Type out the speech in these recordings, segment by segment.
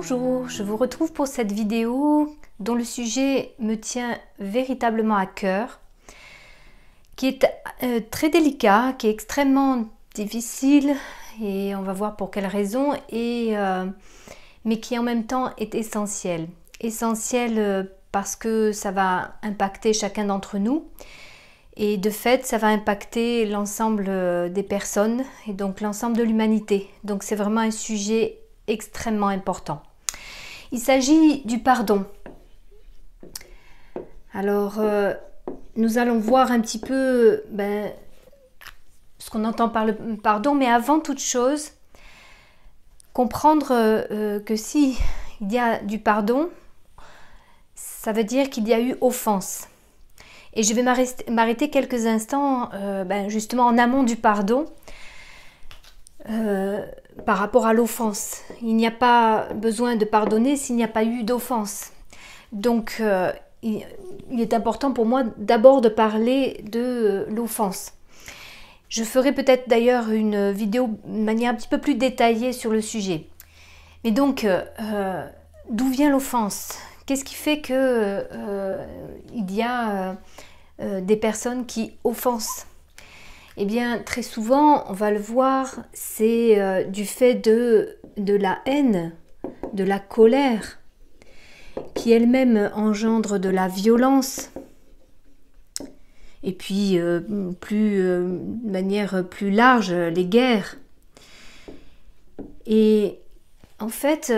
Bonjour, je vous retrouve pour cette vidéo dont le sujet me tient véritablement à cœur, qui est très délicat, qui est extrêmement difficile et on va voir pour quelles raisons, mais qui en même temps est essentiel. Essentiel parce que ça va impacter chacun d'entre nous et de fait ça va impacter l'ensemble des personnes et donc l'ensemble de l'humanité. Donc c'est vraiment un sujet extrêmement important. Il s'agit du pardon. Alors, nous allons voir un petit peu ce qu'on entend par le pardon, mais avant toute chose, comprendre que si il y a du pardon, ça veut dire qu'il y a eu offense. Et je vais m'arrêter quelques instants justement en amont du pardon, par rapport à l'offense. Il n'y a pas besoin de pardonner s'il n'y a pas eu d'offense. Donc, il est important pour moi d'abord de parler de l'offense. Je ferai peut-être d'ailleurs une vidéo de manière un petit peu plus détaillée sur le sujet. Mais donc, d'où vient l'offense? Qu'est-ce qui fait que il y a des personnes qui offensent? Eh bien, très souvent, on va le voir, c'est du fait de la haine, de la colère, qui elle-même engendre de la violence, et puis de manière plus large, les guerres. Et en fait,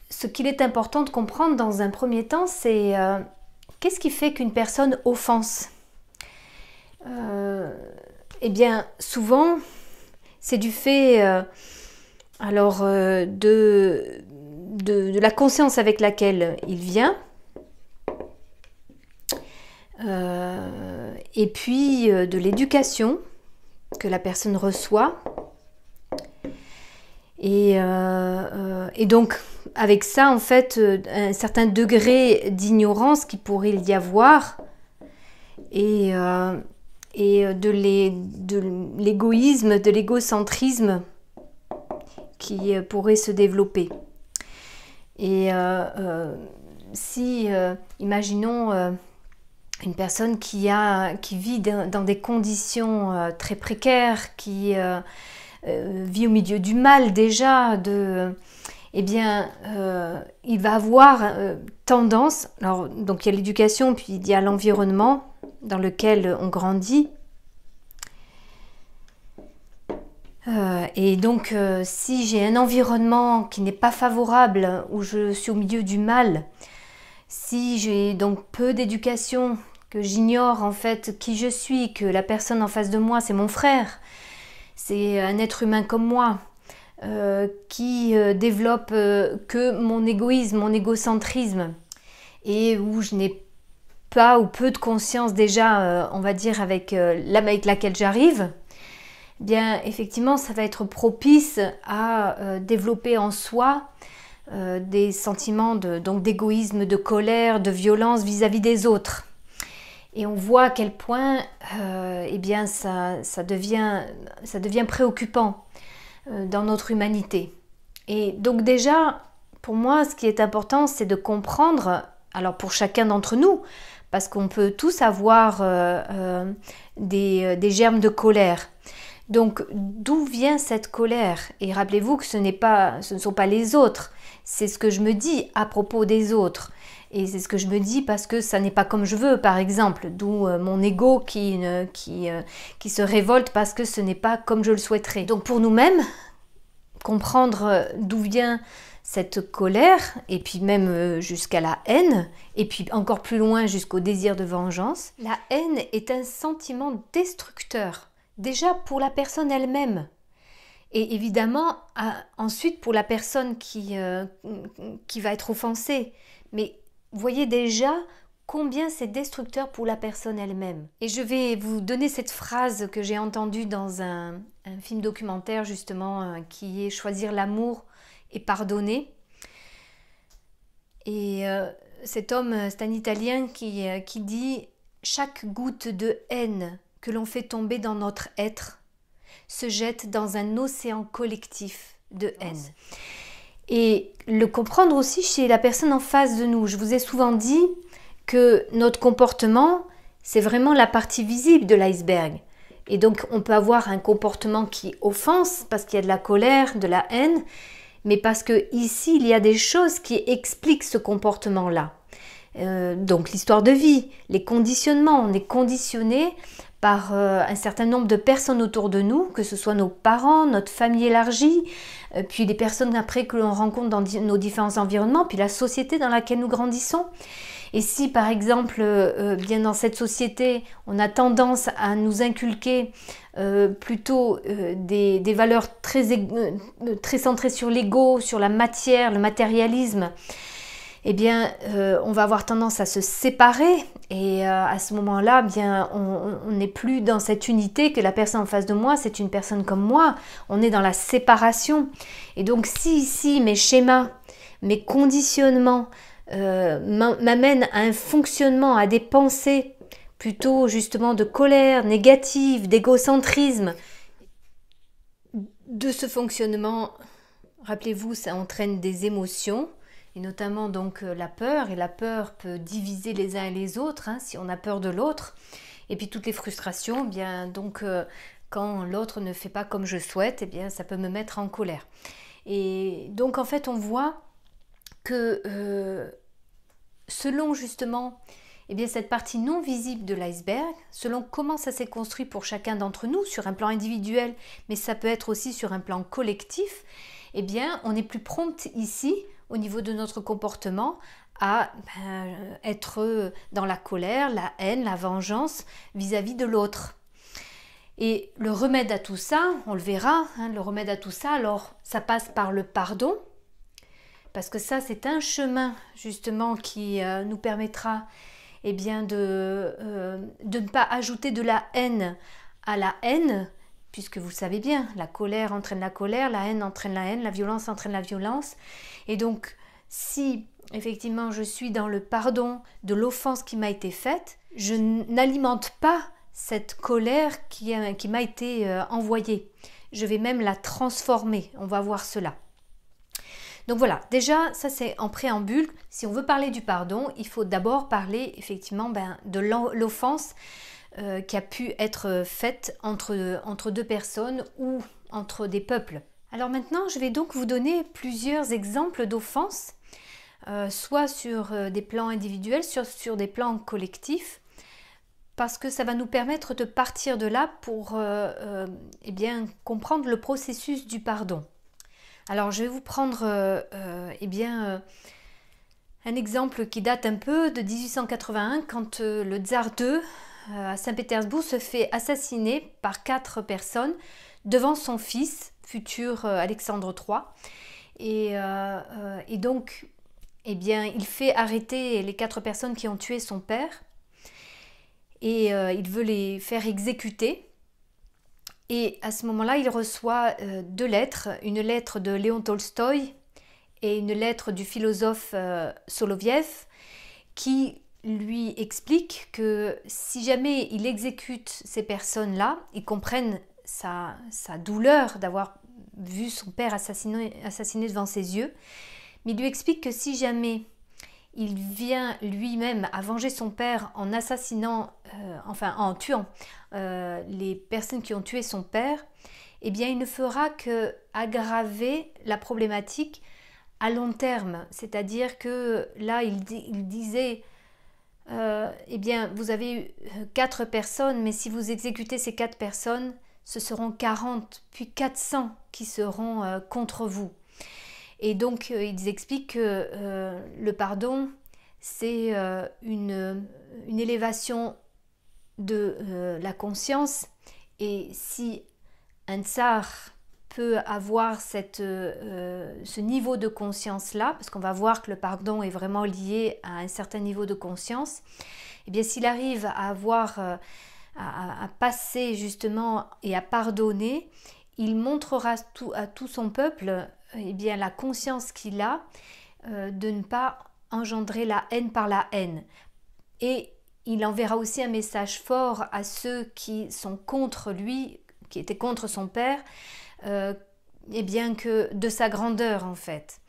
ce qu'il est important de comprendre dans un premier temps, c'est qu'est-ce qui fait qu'une personne offense? Eh bien, souvent, c'est du fait de la conscience avec laquelle il vient, et puis de l'éducation que la personne reçoit. Et donc, avec ça, en fait, un certain degré d'ignorance qui pourrait y avoir, et de l'égoïsme, de l'égocentrisme qui pourrait se développer. Et si, imaginons une personne qui vit dans des conditions très précaires, qui vit au milieu du mal déjà, eh bien, il va avoir tendance, alors, donc il y a l'éducation, puis il y a l'environnement dans lequel on grandit. Et donc, si j'ai un environnement qui n'est pas favorable, où je suis au milieu du mal, si j'ai donc peu d'éducation, que j'ignore en fait qui je suis, que la personne en face de moi, c'est mon frère, c'est un être humain comme moi, qui développe que mon égoïsme, mon égocentrisme, et où je n'ai pas ou peu de conscience déjà, on va dire, avec laquelle j'arrive, bien effectivement ça va être propice à développer en soi des sentiments d'égoïsme, de colère, de violence vis-à-vis des autres. Et on voit à quel point eh bien ça devient préoccupant dans notre humanité. Et donc déjà, pour moi, ce qui est important, c'est de comprendre, alors pour chacun d'entre nous, parce qu'on peut tous avoir des germes de colère. Donc, d'où vient cette colère? Et rappelez-vous que ce ne sont pas les autres, c'est ce que je me dis à propos des autres. Et c'est ce que je me dis parce que ça n'est pas comme je veux, par exemple, d'où mon ego qui se révolte parce que ce n'est pas comme je le souhaiterais. Donc pour nous-mêmes, comprendre d'où vient cette colère, et puis même jusqu'à la haine, et puis encore plus loin jusqu'au désir de vengeance. La haine est un sentiment destructeur, déjà pour la personne elle-même, et évidemment ensuite pour la personne qui va être offensée. Mais voyez déjà combien c'est destructeur pour la personne elle-même. Et je vais vous donner cette phrase que j'ai entendue dans un film documentaire justement, qui est « Choisir l'amour et pardonner ». Et cet homme, c'est un Italien qui dit « Chaque goutte de haine que l'on fait tomber dans notre être se jette dans un océan collectif de haine ». Et le comprendre aussi chez la personne en face de nous. Je vous ai souvent dit que notre comportement, c'est vraiment la partie visible de l'iceberg. Et donc, on peut avoir un comportement qui offense parce qu'il y a de la colère, de la haine, mais parce que ici, il y a des choses qui expliquent ce comportement-là. Donc, l'histoire de vie, les conditionnements, on est conditionné par un certain nombre de personnes autour de nous, que ce soit nos parents, notre famille élargie, puis les personnes après que l'on rencontre dans nos différents environnements, puis la société dans laquelle nous grandissons. Et si par exemple, bien dans cette société, on a tendance à nous inculquer plutôt des valeurs très centrées sur l'ego, sur la matière, le matérialisme, eh bien, on va avoir tendance à se séparer et à ce moment-là, bien, on n'est plus dans cette unité que la personne en face de moi, c'est une personne comme moi. On est dans la séparation. Et donc, si ici, mes schémas, mes conditionnements m'amènent à un fonctionnement, à des pensées plutôt justement de colère, négative, d'égocentrisme, de ce fonctionnement, rappelez-vous, ça entraîne des émotions. Et notamment donc la peur, et la peur peut diviser les uns et les autres, hein, si on a peur de l'autre. Et puis toutes les frustrations, eh bien donc quand l'autre ne fait pas comme je souhaite, eh bien ça peut me mettre en colère. Et donc en fait on voit que selon justement eh bien, cette partie non visible de l'iceberg, selon comment ça s'est construit pour chacun d'entre nous sur un plan individuel, mais ça peut être aussi sur un plan collectif, eh bien on est plus prompt ici au niveau de notre comportement à être dans la colère, la haine, la vengeance vis-à-vis de l'autre. Et le remède à tout ça, on le verra, hein, le remède à tout ça, alors ça passe par le pardon, parce que ça c'est un chemin justement qui nous permettra eh bien, de ne pas ajouter de la haine à la haine, puisque vous savez bien, la colère entraîne la colère, la haine entraîne la haine, la violence entraîne la violence. Et donc, si effectivement je suis dans le pardon de l'offense qui m'a été faite, je n'alimente pas cette colère qui m'a été envoyée. Je vais même la transformer, on va voir cela. Donc voilà, déjà, ça c'est en préambule. Si on veut parler du pardon, il faut d'abord parler effectivement de l'offense qui a pu être faite entre deux personnes ou entre des peuples. Alors maintenant, je vais donc vous donner plusieurs exemples d'offenses, soit sur des plans individuels, sur des plans collectifs, parce que ça va nous permettre de partir de là pour eh bien, comprendre le processus du pardon. Alors je vais vous prendre eh bien, un exemple qui date un peu de 1881, quand le tsar II à Saint-Pétersbourg se fait assassiner par 4 personnes devant son fils, futur Alexandre III. Et donc, eh bien, il fait arrêter les 4 personnes qui ont tué son père et il veut les faire exécuter. Et à ce moment-là, il reçoit 2 lettres, une lettre de Léon Tolstoï et une lettre du philosophe Soloviev, qui lui explique que si jamais il exécute ces personnes-là, ils comprennent sa douleur d'avoir vu son père assassiné devant ses yeux, mais il lui explique que si jamais il vient lui-même à venger son père en assassinant, en tuant les personnes qui ont tué son père, eh bien il ne fera que aggraver la problématique à long terme. C'est-à-dire que là, il disait, eh bien vous avez 4 personnes, mais si vous exécutez ces 4 personnes, ce seront 40, puis 400 qui seront contre vous. Et donc, ils expliquent que le pardon, c'est une élévation de la conscience. Et si un tsar peut avoir ce niveau de conscience-là, parce qu'on va voir que le pardon est vraiment lié à un certain niveau de conscience, et bien s'il arrive à avoir, à passer justement et à pardonner, il montrera à tout son peuple eh bien, la conscience qu'il a de ne pas engendrer la haine par la haine. Et il enverra aussi un message fort à ceux qui sont contre lui, qui étaient contre son père, eh bien que de sa grandeur en fait.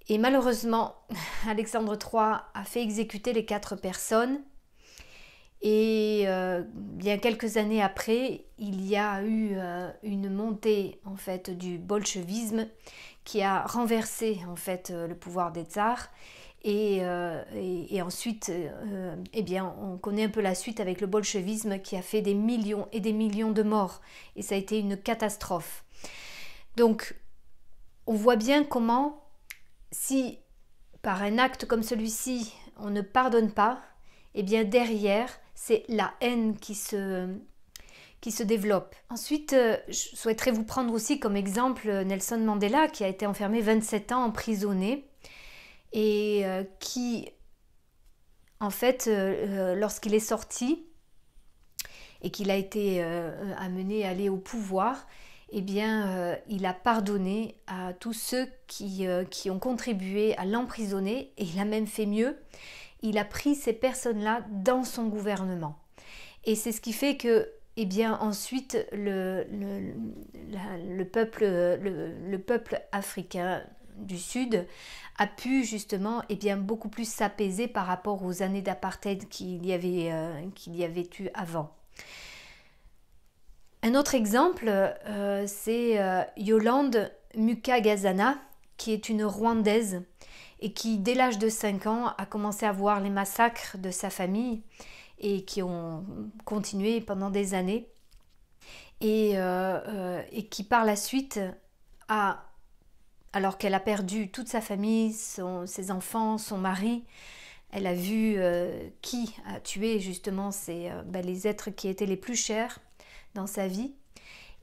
Et malheureusement, Alexandre III a fait exécuter les 4 personnes. Et bien quelques années après, il y a eu une montée en fait du bolchevisme qui a renversé en fait le pouvoir des tsars. Et ensuite, eh bien, on connaît un peu la suite avec le bolchevisme qui a fait des millions et des millions de morts. Et ça a été une catastrophe. Donc, on voit bien comment, si par un acte comme celui-ci, on ne pardonne pas, eh bien derrière, c'est la haine qui se développe. Ensuite, je souhaiterais vous prendre aussi comme exemple Nelson Mandela, qui a été enfermé 27 ans emprisonné et qui, en fait, lorsqu'il est sorti et qu'il a été amené à aller au pouvoir, eh bien, il a pardonné à tous ceux qui ont contribué à l'emprisonner, et il a même fait mieux. Il a pris ces personnes-là dans son gouvernement. Et c'est ce qui fait que, eh bien, ensuite, le peuple africain du Sud a pu justement, eh bien, beaucoup plus s'apaiser par rapport aux années d'apartheid qu'il y avait eu avant. Un autre exemple, c'est Yolande Mukagazana, qui est une Rwandaise et qui, dès l'âge de 5 ans, a commencé à voir les massacres de sa famille et qui ont continué pendant des années. Et qui, par la suite, alors qu'elle a perdu toute sa famille, ses enfants, son mari, elle a vu qui a tué justement les êtres qui étaient les plus chers dans sa vie,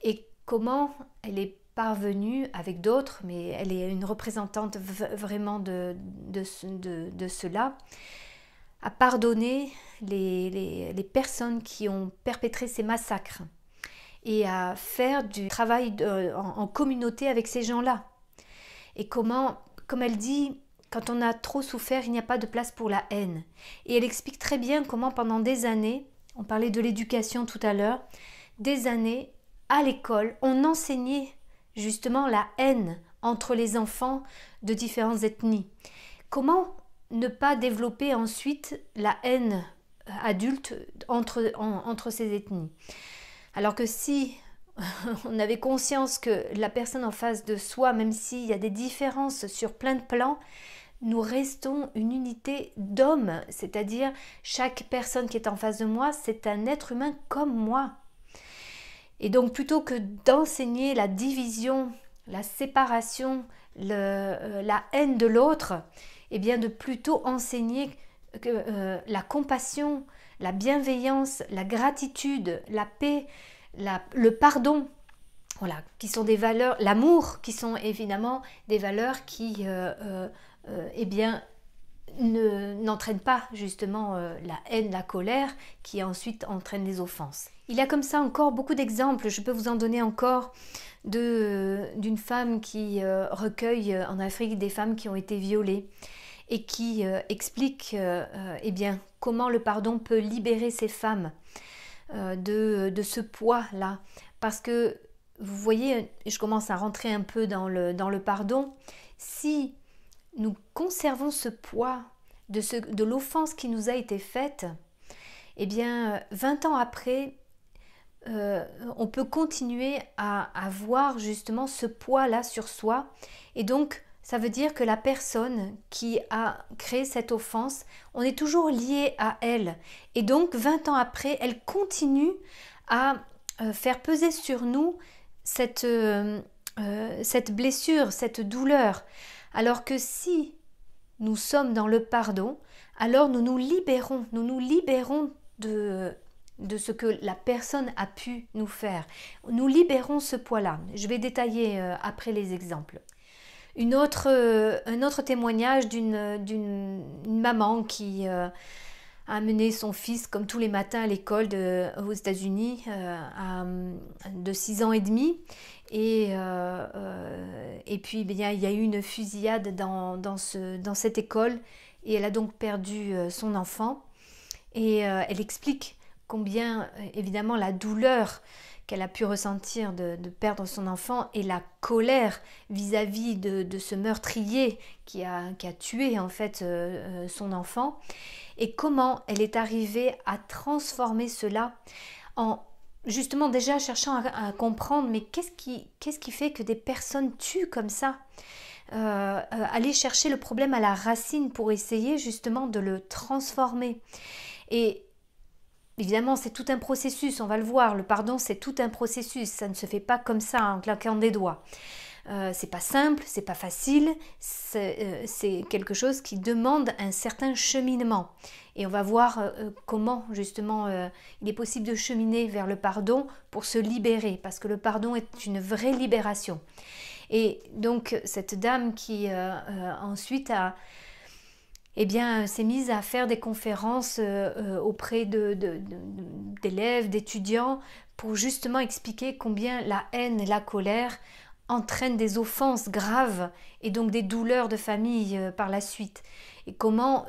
et comment elle est parvenue avec d'autres, mais elle est une représentante vraiment de cela, à pardonner les personnes qui ont perpétré ces massacres et à faire du travail en communauté avec ces gens-là. Et comment, comme elle dit, quand on a trop souffert, il n'y a pas de place pour la haine. Et elle explique très bien comment pendant des années, on parlait de l'éducation tout à l'heure, des années, à l'école, on enseignait justement la haine entre les enfants de différentes ethnies. Comment ne pas développer ensuite la haine adulte entre ces ethnies? Alors que si on avait conscience que la personne en face de soi, même s'il y a des différences sur plein de plans, nous restons une unité d'hommes, c'est-à-dire chaque personne qui est en face de moi, c'est un être humain comme moi. Et donc plutôt que d'enseigner la division, la séparation, la haine de l'autre, eh bien de plutôt enseigner la compassion, la bienveillance, la gratitude, la paix, le pardon, voilà, qui sont des valeurs, l'amour, qui sont évidemment des valeurs qui eh bien, n'entraîne pas justement la haine, la colère, qui ensuite entraîne les offenses. Il y a comme ça encore beaucoup d'exemples, je peux vous en donner encore, d'une femme qui recueille en Afrique des femmes qui ont été violées et qui explique eh bien, comment le pardon peut libérer ces femmes de ce poids-là. Parce que, vous voyez, je commence à rentrer un peu dans le pardon, si nous conservons ce poids de l'offense qui nous a été faite, eh bien, 20 ans après, on peut continuer à avoir justement ce poids-là sur soi. Et donc, ça veut dire que la personne qui a créé cette offense, on est toujours lié à elle. Et donc, 20 ans après, elle continue à faire peser sur nous cette blessure, cette douleur. Alors que si nous sommes dans le pardon, alors nous nous libérons de ce que la personne a pu nous faire. Nous libérons ce poids-là. Je vais détailler après les exemples. Un autre témoignage d'une maman qui a amené son fils comme tous les matins à l'école aux États-Unis de 6 ans et demi. Et puis bien, il y a eu une fusillade dans cette école et elle a donc perdu son enfant. Et elle explique combien évidemment la douleur qu'elle a pu ressentir de perdre son enfant et la colère vis-à-vis de ce meurtrier qui a tué en fait son enfant, et comment elle est arrivée à transformer cela en justement déjà cherchant à comprendre mais qu'est-ce qui fait que des personnes tuent comme ça, aller chercher le problème à la racine pour essayer justement de le transformer. Et évidemment, c'est tout un processus, on va le voir, le pardon c'est tout un processus, ça ne se fait pas comme ça en claquant des doigts. C'est pas simple, c'est pas facile, c'est quelque chose qui demande un certain cheminement. Et on va voir comment justement il est possible de cheminer vers le pardon pour se libérer, parce que le pardon est une vraie libération. Et donc cette dame qui ensuite s'est mise à faire des conférences auprès d'élèves, d'étudiants, pour justement expliquer combien la haine et la colère entraînent des offenses graves et donc des douleurs de famille par la suite. Et comment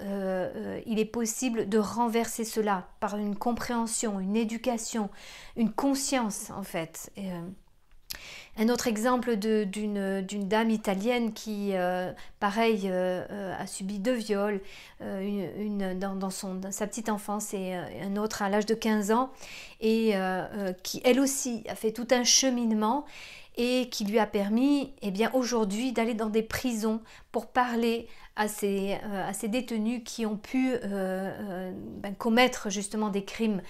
il est possible de renverser cela par une compréhension, une éducation, une conscience en fait. Un autre exemple d'une dame italienne qui, pareil, a subi 2 viols, une dans sa petite enfance et un autre à l'âge de 15 ans, et qui, elle aussi, a fait tout un cheminement et qui lui a permis aujourd'hui d'aller dans des prisons pour parler à ces détenus qui ont pu commettre justement des crimes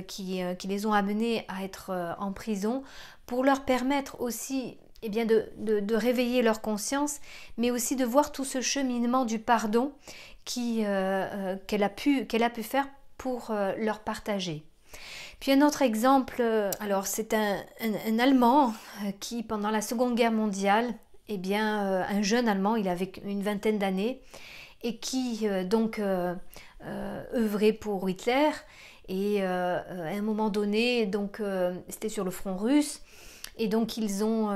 qui les ont amenés à être en prison, pour leur permettre aussi de réveiller leur conscience, mais aussi de voir tout ce cheminement du pardon qu'elle a pu faire pour leur partager. Puis un autre exemple, alors c'est un Allemand qui, pendant la Seconde Guerre mondiale, un jeune Allemand, il avait une vingtaine d'années, et qui œuvrait pour Hitler. Et à un moment donné, donc c'était sur le front russe, et donc ils ont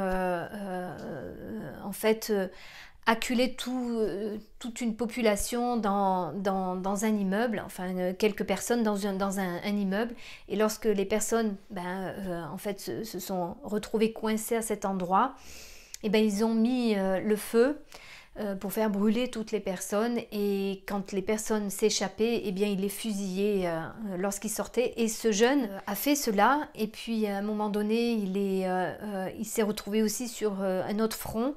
acculé toute une population dans un immeuble, enfin quelques personnes dans un immeuble. Et lorsque les personnes se sont retrouvées coincées à cet endroit, ils ont mis le feu pour faire brûler toutes les personnes, et quand les personnes s'échappaient, ils les fusillaient lorsqu'ils sortaient. Et ce jeune a fait cela, et puis à un moment donné il s'est retrouvé aussi sur un autre front,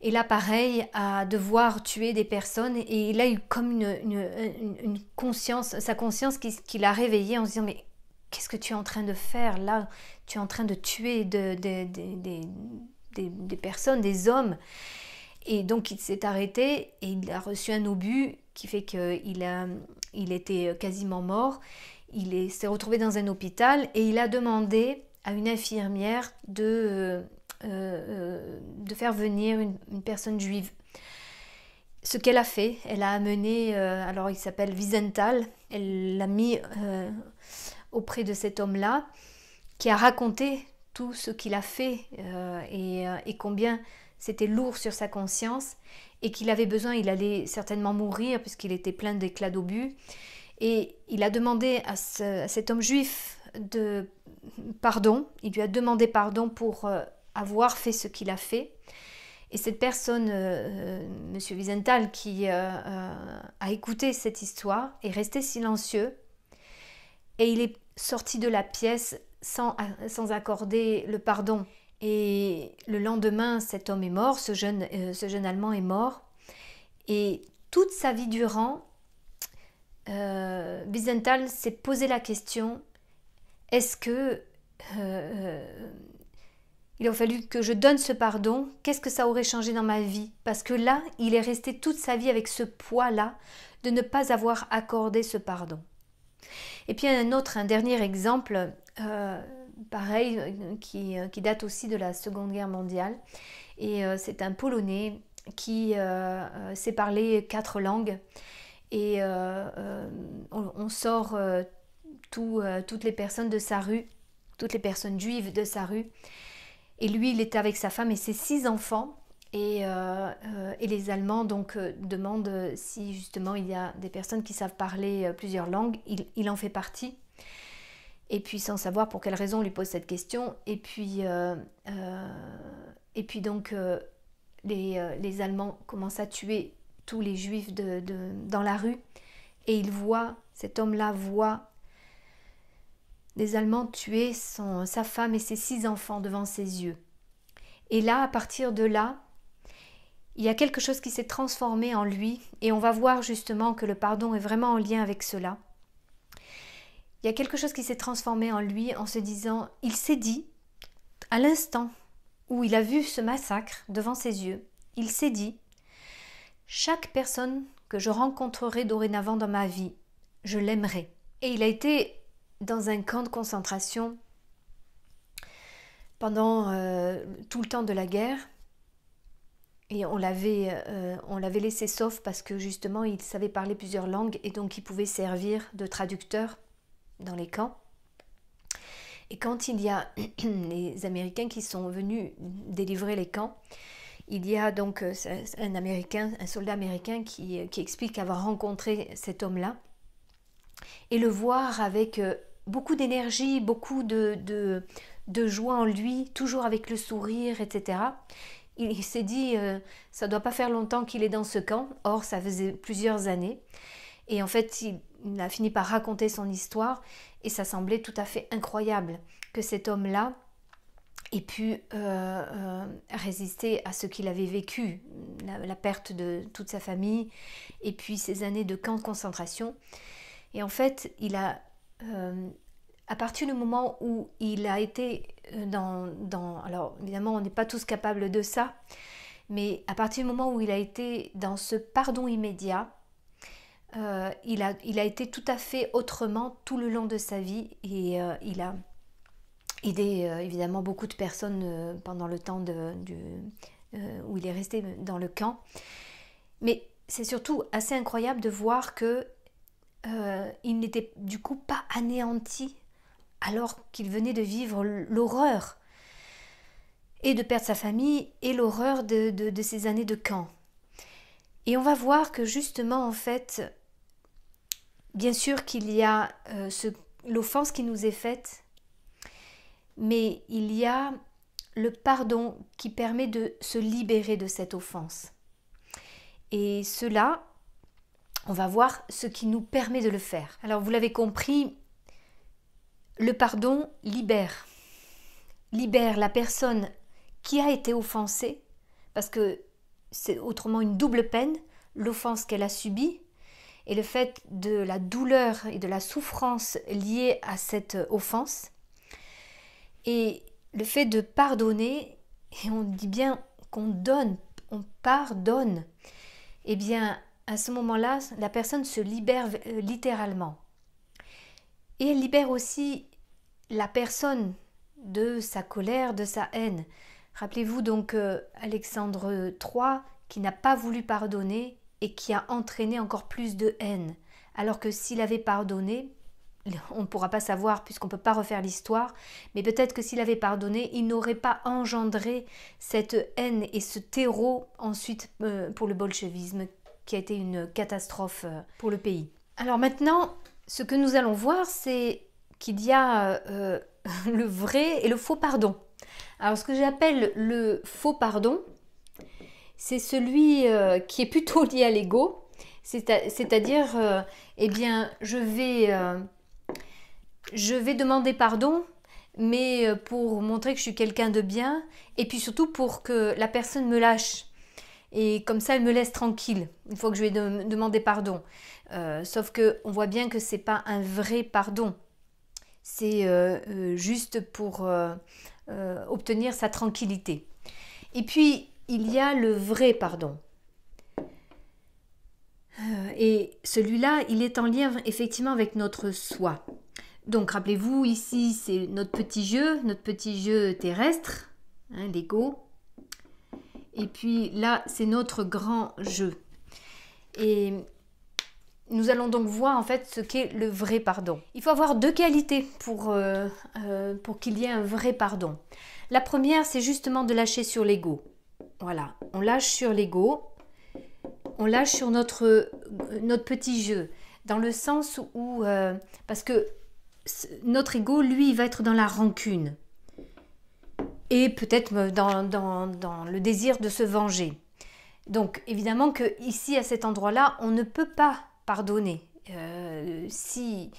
et là pareil, à devoir tuer des personnes, et il a eu comme une conscience, sa conscience qui l'a réveillé en se disant mais qu'est-ce que tu es en train de faire là, tu es en train de tuer des personnes, des hommes. Et donc il s'est arrêté et il a reçu un obus qui fait qu'il était quasiment mort. Il s'est retrouvé dans un hôpital et il a demandé à une infirmière de faire venir une personne juive. Ce qu'elle a fait, elle a amené, alors il s'appelle Wiesenthal, elle l'a mis auprès de cet homme-là, qui a raconté tout ce qu'il a fait et combien c'était lourd sur sa conscience, et qu'il avait besoin, il allait certainement mourir puisqu'il était plein d'éclats d'obus. Et il a demandé à cet homme juif pardon, il lui a demandé pardon pour avoir fait ce qu'il a fait. Et cette personne, Monsieur Wiesenthal, qui a écouté cette histoire, est resté silencieux, et il est sorti de la pièce sans accorder le pardon. Et le lendemain, cet homme est mort, ce jeune Allemand est mort. Et toute sa vie durant, Wiesenthal s'est posé la question, est-ce que il a fallu que je donne ce pardon, qu'est-ce que ça aurait changé dans ma vie? Parce que là, il est resté toute sa vie avec ce poids-là de ne pas avoir accordé ce pardon. Et puis un dernier exemple, pareil, qui date aussi de la Seconde Guerre mondiale. Et c'est un Polonais qui sait parler 4 langues. Et on sort toutes les personnes de sa rue, toutes les personnes juives de sa rue. Et lui, il était avec sa femme et ses 6 enfants. Et les Allemands donc demandent si justement il y a des personnes qui savent parler plusieurs langues. Il en fait partie. et puis sans savoir pour quelle raison on lui pose cette question. Et puis donc les Allemands commencent à tuer tous les Juifs dans la rue, et cet homme-là voit les Allemands tuer sa femme et ses 6 enfants devant ses yeux. Et là, à partir de là, il y a quelque chose qui s'est transformé en lui, et on va voir justement que le pardon est vraiment en lien avec cela. Il y a quelque chose qui s'est transformé en lui en se disant, il s'est dit, à l'instant où il a vu ce massacre devant ses yeux, il s'est dit, chaque personne que je rencontrerai dorénavant dans ma vie, je l'aimerai. Et il a été dans un camp de concentration pendant tout le temps de la guerre, et on l'avait laissé sauf parce que justement il savait parler plusieurs langues et donc il pouvait servir de traducteur dans les camps. Et quand il y a les Américains qui sont venus délivrer les camps, il y a donc un soldat américain qui explique avoir rencontré cet homme-là et le voir avec beaucoup d'énergie, beaucoup de joie en lui, toujours avec le sourire, etc. Il s'est dit, ça ne doit pas faire longtemps qu'il est dans ce camp. Or, ça faisait plusieurs années. Et en fait, il a fini par raconter son histoire. Et ça semblait tout à fait incroyable que cet homme-là ait pu résister à ce qu'il avait vécu. La perte de toute sa famille. Et puis ces années de camp de concentration. Et en fait, il a... à partir du moment où il a été alors évidemment on n'est pas tous capables de ça, mais à partir du moment où il a été dans ce pardon immédiat, il a été tout à fait autrement tout le long de sa vie, et il a aidé évidemment beaucoup de personnes pendant le temps où il est resté dans le camp. Mais c'est surtout assez incroyable de voir que il n'était du coup pas anéanti alors qu'il venait de vivre l'horreur et de perdre sa famille et l'horreur de ces années de camp. Et on va voir que justement, en fait, bien sûr qu'il y a l'offense qui nous est faite, mais il y a le pardon qui permet de se libérer de cette offense. Et cela, on va voir ce qui nous permet de le faire. Alors vous l'avez compris, le pardon libère la personne qui a été offensée, parce que c'est autrement une double peine, l'offense qu'elle a subie et le fait de la douleur et de la souffrance liée à cette offense. Et le fait de pardonner, et on dit bien qu'on donne, on pardonne, eh bien à ce moment-là, la personne se libère littéralement. Et elle libère aussi la personne de sa colère, de sa haine. Rappelez-vous donc Alexandre III qui n'a pas voulu pardonner et qui a entraîné encore plus de haine. Alors que s'il avait pardonné, on ne pourra pas savoir puisqu'on ne peut pas refaire l'histoire, mais peut-être que s'il avait pardonné, il n'aurait pas engendré cette haine et ce terreau ensuite pour le bolchevisme qui a été une catastrophe pour le pays. Alors maintenant, ce que nous allons voir, c'est qu'il y a le vrai et le faux pardon. Alors ce que j'appelle le faux pardon, c'est celui qui est plutôt lié à l'ego, c'est-à-dire, eh bien, je vais demander pardon, mais pour montrer que je suis quelqu'un de bien, et puis surtout pour que la personne me lâche. Et comme ça, elle me laisse tranquille une fois que je lui ai demandé pardon. Sauf qu'on voit bien que ce n'est pas un vrai pardon. C'est juste pour obtenir sa tranquillité. Et puis, il y a le vrai pardon. Et celui-là, il est en lien effectivement avec notre soi. Donc, rappelez-vous, ici, c'est notre petit jeu terrestre, hein, l'ego. Et puis là, c'est notre grand jeu. Et nous allons donc voir en fait ce qu'est le vrai pardon. Il faut avoir 2 qualités pour qu'il y ait un vrai pardon. La première, c'est justement de lâcher sur l'ego. Voilà, on lâche sur l'ego, on lâche sur notre petit jeu. Dans le sens où, parce que notre ego, lui, il va être dans la rancune. Et peut-être dans le désir de se venger. Donc évidemment que ici, à cet endroit-là, on ne peut pas pardonner. Si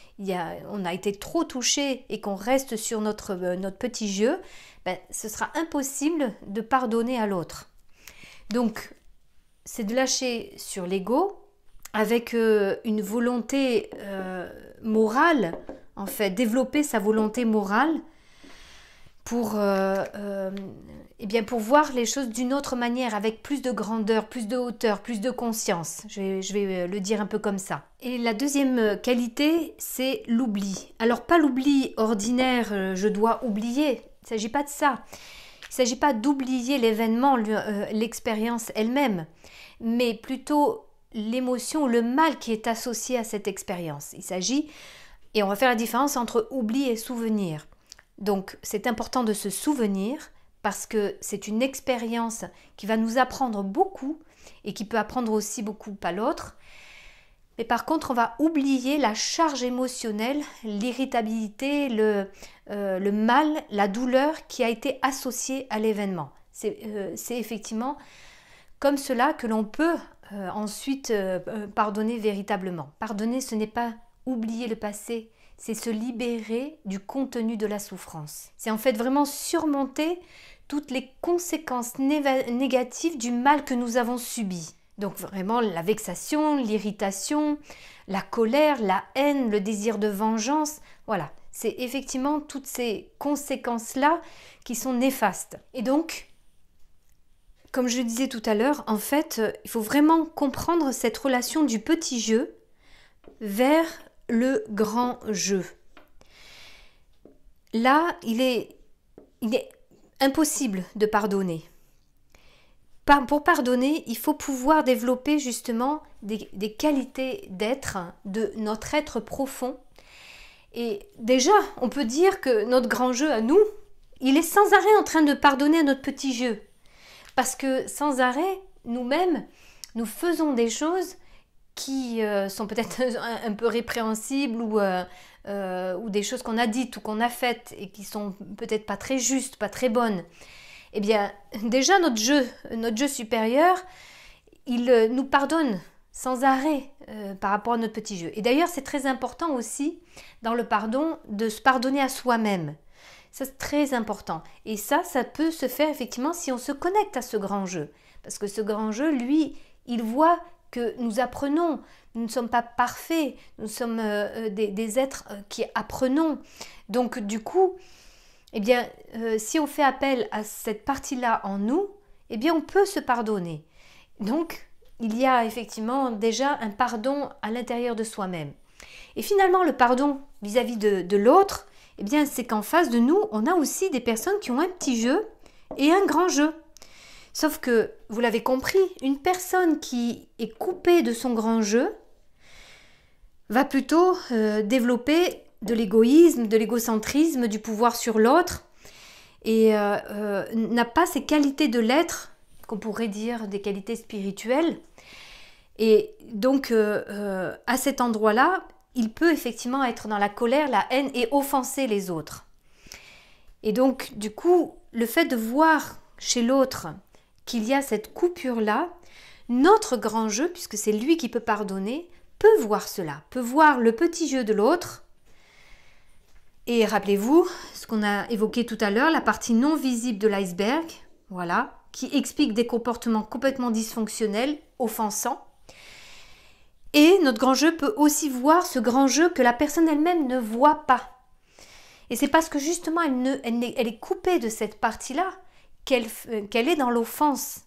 on a été trop touché et qu'on reste sur notre petit jeu, ben, ce sera impossible de pardonner à l'autre. Donc c'est de lâcher sur l'ego avec une volonté morale, en fait, développer sa volonté morale pour voir les choses d'une autre manière, avec plus de grandeur, plus de hauteur, plus de conscience. Je vais le dire un peu comme ça. Et la deuxième qualité, c'est l'oubli. Alors pas l'oubli ordinaire, je dois oublier, il ne s'agit pas de ça. Il ne s'agit pas d'oublier l'événement, l'expérience elle-même, mais plutôt l'émotion, le mal qui est associé à cette expérience. Il s'agit, et on va faire la différence entre oubli et souvenir. Donc c'est important de se souvenir parce que c'est une expérience qui va nous apprendre beaucoup et qui peut apprendre aussi beaucoup à l'autre. Mais par contre, on va oublier la charge émotionnelle, l'irritabilité, le mal, la douleur qui a été associée à l'événement. C'est effectivement comme cela que l'on peut ensuite pardonner véritablement. Pardonner, ce n'est pas oublier le passé, c'est se libérer du contenu de la souffrance. C'est en fait vraiment surmonter toutes les conséquences négatives du mal que nous avons subi. Donc vraiment la vexation, l'irritation, la colère, la haine, le désir de vengeance, voilà. C'est effectivement toutes ces conséquences-là qui sont néfastes. Et donc, comme je le disais tout à l'heure, en fait, il faut vraiment comprendre cette relation du petit jeu vers le grand jeu. Là, il est impossible de pardonner. Pour pardonner, il faut pouvoir développer justement des qualités d'être, de notre être profond. Et déjà, on peut dire que notre grand jeu à nous, il est sans arrêt en train de pardonner à notre petit jeu. Parce que sans arrêt, nous-mêmes, nous faisons des choses qui sont peut-être un peu répréhensibles ou des choses qu'on a dites ou qu'on a faites et qui sont peut-être pas très justes, pas très bonnes. Eh bien, déjà notre jeu supérieur, il nous pardonne sans arrêt par rapport à notre petit jeu. Et d'ailleurs, c'est très important aussi dans le pardon de se pardonner à soi-même. Ça, c'est très important. Et ça peut se faire effectivement si on se connecte à ce grand jeu. Parce que ce grand jeu, lui, il voit que nous apprenons, nous ne sommes pas parfaits, nous sommes des êtres qui apprenons. Donc du coup, eh bien, si on fait appel à cette partie-là en nous, eh bien on peut se pardonner. Donc il y a effectivement déjà un pardon à l'intérieur de soi-même. Et finalement, le pardon vis-à-vis de l'autre, eh bien c'est qu'en face de nous, on a aussi des personnes qui ont un petit jeu et un grand jeu. Sauf que, vous l'avez compris, une personne qui est coupée de son grand jeu va plutôt développer de l'égoïsme, de l'égocentrisme, du pouvoir sur l'autre et n'a pas ces qualités de l'être, qu'on pourrait dire des qualités spirituelles. Et donc, à cet endroit-là, il peut effectivement être dans la colère, la haine et offenser les autres. Et donc, du coup, le fait de voir chez l'autre qu'il y a cette coupure-là, notre grand jeu, puisque c'est lui qui peut pardonner, peut voir cela, peut voir le petit jeu de l'autre. Et rappelez-vous ce qu'on a évoqué tout à l'heure, la partie non visible de l'iceberg, voilà, qui explique des comportements complètement dysfonctionnels, offensants. Et notre grand jeu peut aussi voir ce grand jeu que la personne elle-même ne voit pas. Et c'est parce que justement elle est coupée de cette partie-là qu'elle est dans l'offense.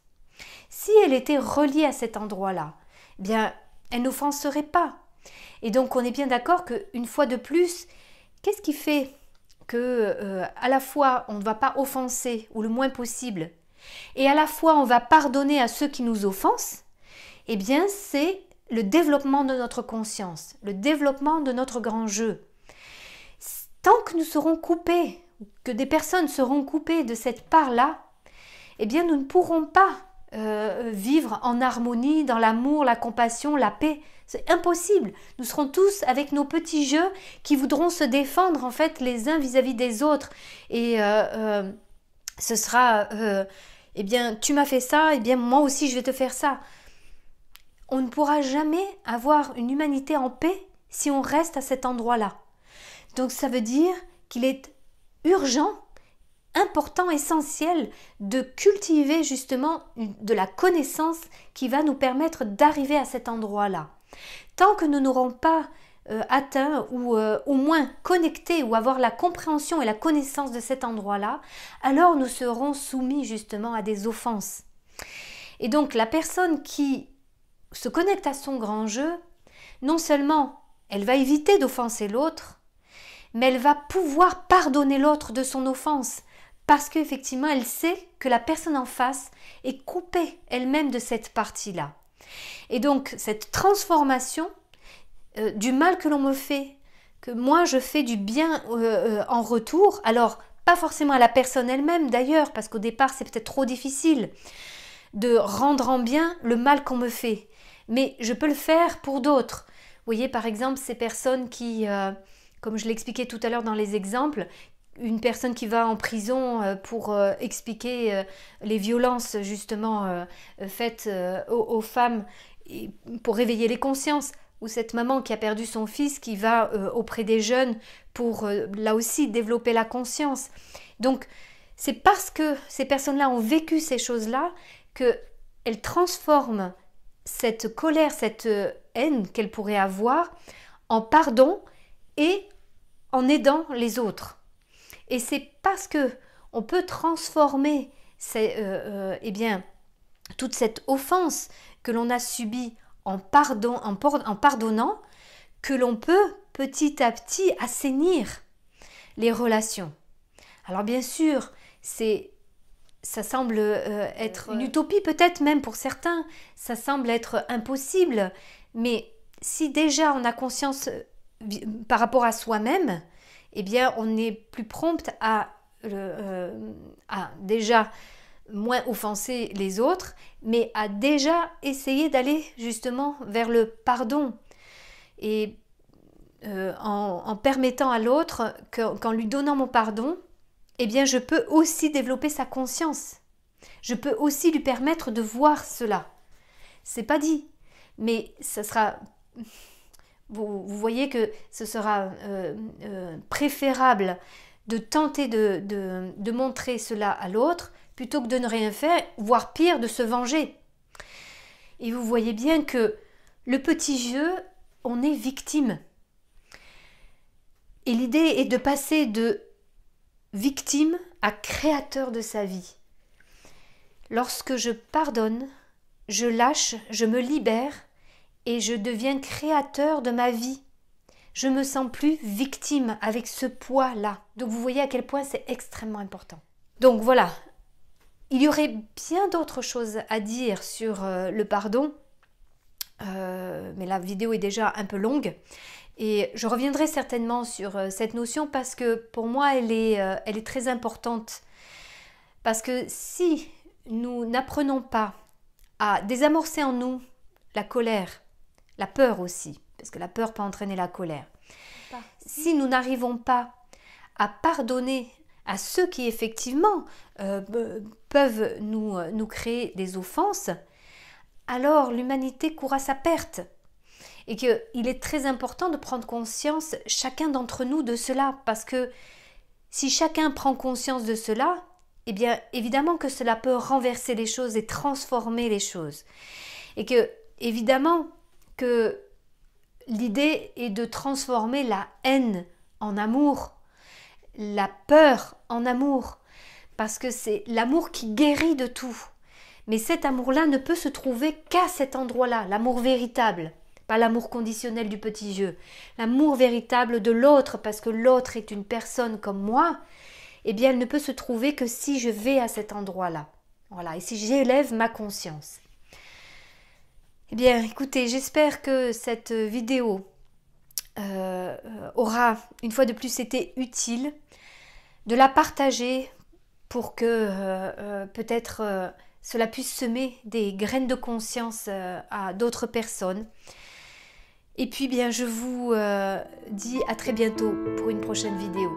Si elle était reliée à cet endroit-là, eh bien, elle n'offenserait pas. Et donc, on est bien d'accord qu'une fois de plus, qu'est-ce qui fait que à la fois on ne va pas offenser ou le moins possible, et à la fois on va pardonner à ceux qui nous offensent? Eh bien, c'est le développement de notre conscience, le développement de notre grand jeu. Tant que nous serons coupés, que des personnes seront coupées de cette part-là, eh bien nous ne pourrons pas vivre en harmonie, dans l'amour, la compassion, la paix. C'est impossible. Nous serons tous avec nos petits jeux qui voudront se défendre en fait les uns vis-à-vis des autres. Et ce sera, eh bien, tu m'as fait ça, eh bien, moi aussi je vais te faire ça. On ne pourra jamais avoir une humanité en paix si on reste à cet endroit-là. Donc ça veut dire qu'il est urgent, important, essentiel de cultiver justement de la connaissance qui va nous permettre d'arriver à cet endroit-là. Tant que nous n'aurons pas atteint ou au moins connecté ou avoir la compréhension et la connaissance de cet endroit-là, alors nous serons soumis justement à des offenses. Et donc la personne qui se connecte à son grand jeu, non seulement elle va éviter d'offenser l'autre, mais elle va pouvoir pardonner l'autre de son offense, parce qu'effectivement elle sait que la personne en face est coupée elle-même de cette partie-là. Et donc cette transformation du mal que l'on me fait, que moi je fais du bien en retour, alors pas forcément à la personne elle-même d'ailleurs, parce qu'au départ c'est peut-être trop difficile de rendre en bien le mal qu'on me fait, mais je peux le faire pour d'autres. Vous voyez par exemple ces personnes qui, comme je l'expliquais tout à l'heure dans les exemples, une personne qui va en prison pour expliquer les violences justement faites aux femmes pour réveiller les consciences, ou cette maman qui a perdu son fils qui va auprès des jeunes pour là aussi développer la conscience. Donc c'est parce que ces personnes-là ont vécu ces choses-là qu'elles transforment cette colère, cette haine qu'elles pourraient avoir en pardon et en aidant les autres. Et c'est parce que on peut transformer eh bien, toute cette offense que l'on a subie en pardonnant que l'on peut petit à petit assainir les relations. Alors bien sûr, ça semble être une utopie peut-être même pour certains, ça semble être impossible, mais si déjà on a conscience par rapport à soi-même, eh bien on est plus prompt à déjà moins offenser les autres, mais à déjà essayer d'aller justement vers le pardon. Et en permettant à l'autre qu'en lui donnant mon pardon, eh bien je peux aussi développer sa conscience. Je peux aussi lui permettre de voir cela. C'est pas dit, mais ça sera... Vous voyez que ce sera préférable de tenter de montrer cela à l'autre plutôt que de ne rien faire, voire pire, de se venger. Et vous voyez bien que le petit jeu, on est victime. Et l'idée est de passer de victime à créateur de sa vie. Lorsque je pardonne, je lâche, je me libère et je deviens créateur de ma vie. Je me sens plus victime avec ce poids-là. Donc vous voyez à quel point c'est extrêmement important. Donc voilà, il y aurait bien d'autres choses à dire sur le pardon, mais la vidéo est déjà un peu longue. Et je reviendrai certainement sur cette notion parce que pour moi elle est très importante. Parce que si nous n'apprenons pas à désamorcer en nous la colère, la peur aussi, parce que la peur peut entraîner la colère. Si nous n'arrivons pas à pardonner à ceux qui effectivement peuvent nous créer des offenses, alors l'humanité court à sa perte. Et qu'il est très important de prendre conscience, chacun d'entre nous, de cela. Parce que si chacun prend conscience de cela, eh bien évidemment que cela peut renverser les choses et transformer les choses. Et que évidemment que l'idée est de transformer la haine en amour, la peur en amour, parce que c'est l'amour qui guérit de tout. Mais cet amour-là ne peut se trouver qu'à cet endroit-là, l'amour véritable, pas l'amour conditionnel du petit jeu, l'amour véritable de l'autre, parce que l'autre est une personne comme moi, eh bien elle ne peut se trouver que si je vais à cet endroit-là. Voilà, et si j'élève ma conscience. Eh bien, écoutez, j'espère que cette vidéo aura une fois de plus été utile, de la partager pour que peut-être cela puisse semer des graines de conscience à d'autres personnes. Et puis bien je vous dis à très bientôt pour une prochaine vidéo.